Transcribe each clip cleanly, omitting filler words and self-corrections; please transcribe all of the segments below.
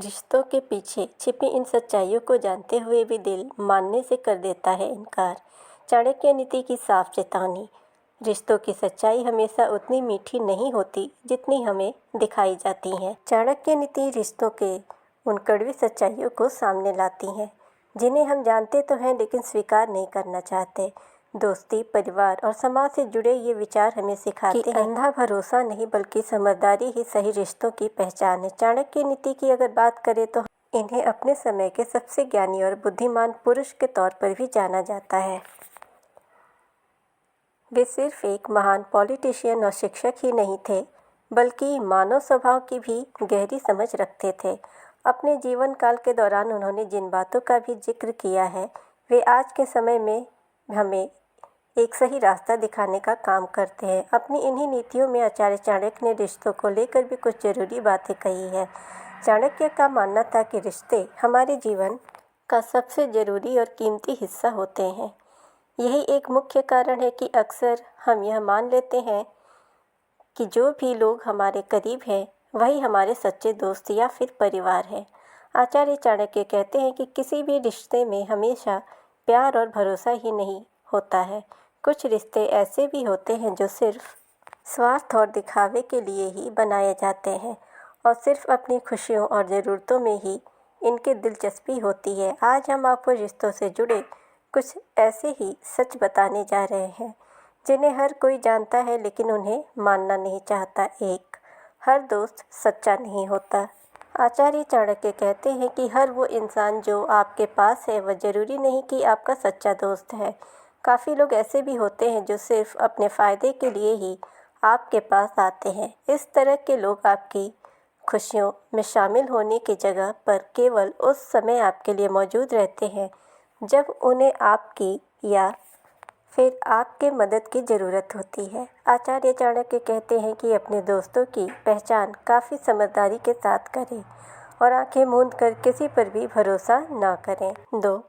रिश्तों के पीछे छिपी इन सच्चाइयों को जानते हुए भी दिल मानने से कर देता है इनकार। चाणक्य नीति की साफ चेतावनी। रिश्तों की सच्चाई हमेशा उतनी मीठी नहीं होती जितनी हमें दिखाई जाती है। चाणक्य नीति रिश्तों के उन कड़वी सच्चाइयों को सामने लाती है जिन्हें हम जानते तो हैं लेकिन स्वीकार नहीं करना चाहते। दोस्ती, परिवार और समाज से जुड़े ये विचार हमें सिखाते हैं कि अंधा भरोसा नहीं बल्कि समझदारी ही सही रिश्तों की पहचान है। चाणक्य नीति की अगर बात करें तो इन्हें अपने समय के सबसे ज्ञानी और बुद्धिमान पुरुष के तौर पर भी जाना जाता है। वे सिर्फ एक महान पॉलिटिशियन और शिक्षक ही नहीं थे बल्कि मानव स्वभाव की भी गहरी समझ रखते थे। अपने जीवन काल के दौरान उन्होंने जिन बातों का भी जिक्र किया है वे आज के समय में हमें एक सही रास्ता दिखाने का काम करते हैं। अपनी इन्हीं नीतियों में आचार्य चाणक्य ने रिश्तों को लेकर भी कुछ ज़रूरी बातें कही है। चाणक्य का मानना था कि रिश्ते हमारे जीवन का सबसे ज़रूरी और कीमती हिस्सा होते हैं। यही एक मुख्य कारण है कि अक्सर हम यह मान लेते हैं कि जो भी लोग हमारे करीब हैं वही हमारे सच्चे दोस्त या फिर परिवार है। आचार्य चाणक्य कहते हैं कि किसी भी रिश्ते में हमेशा प्यार और भरोसा ही नहीं होता है। कुछ रिश्ते ऐसे भी होते हैं जो सिर्फ स्वार्थ और दिखावे के लिए ही बनाए जाते हैं और सिर्फ अपनी खुशियों और ज़रूरतों में ही इनकी दिलचस्पी होती है। आज हम आपको रिश्तों से जुड़े कुछ ऐसे ही सच बताने जा रहे हैं जिन्हें हर कोई जानता है लेकिन उन्हें मानना नहीं चाहता। एक, हर दोस्त सच्चा नहीं होता। आचार्य चाणक्य कहते हैं कि हर वो इंसान जो आपके पास है वह ज़रूरी नहीं कि आपका सच्चा दोस्त है। काफ़ी लोग ऐसे भी होते हैं जो सिर्फ अपने फ़ायदे के लिए ही आपके पास आते हैं। इस तरह के लोग आपकी खुशियों में शामिल होने की जगह पर केवल उस समय आपके लिए मौजूद रहते हैं जब उन्हें आपकी या फिर आपके मदद की ज़रूरत होती है। आचार्य चाणक्य कहते हैं कि अपने दोस्तों की पहचान काफ़ी समझदारी के साथ करें और आंखें मूंद कर किसी पर भी भरोसा ना करें। 2,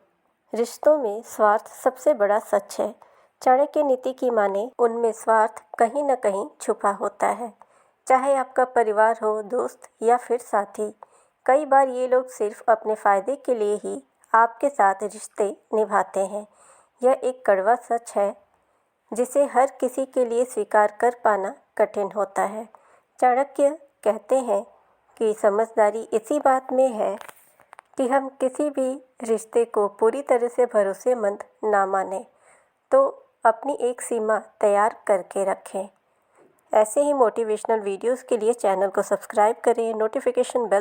रिश्तों में स्वार्थ सबसे बड़ा सच है। चाणक्य नीति की माने उनमें स्वार्थ कहीं न कहीं छुपा होता है, चाहे आपका परिवार हो, दोस्त या फिर साथी। कई बार ये लोग सिर्फ अपने फ़ायदे के लिए ही आपके साथ रिश्ते निभाते हैं। यह एक कड़वा सच है जिसे हर किसी के लिए स्वीकार कर पाना कठिन होता है। चाणक्य कहते हैं कि समझदारी इसी बात में है कि हम किसी भी रिश्ते को पूरी तरह से भरोसेमंद ना मानें, तो अपनी एक सीमा तैयार करके रखें। ऐसे ही मोटिवेशनल वीडियोस के लिए चैनल को सब्सक्राइब करें, नोटिफिकेशन बेल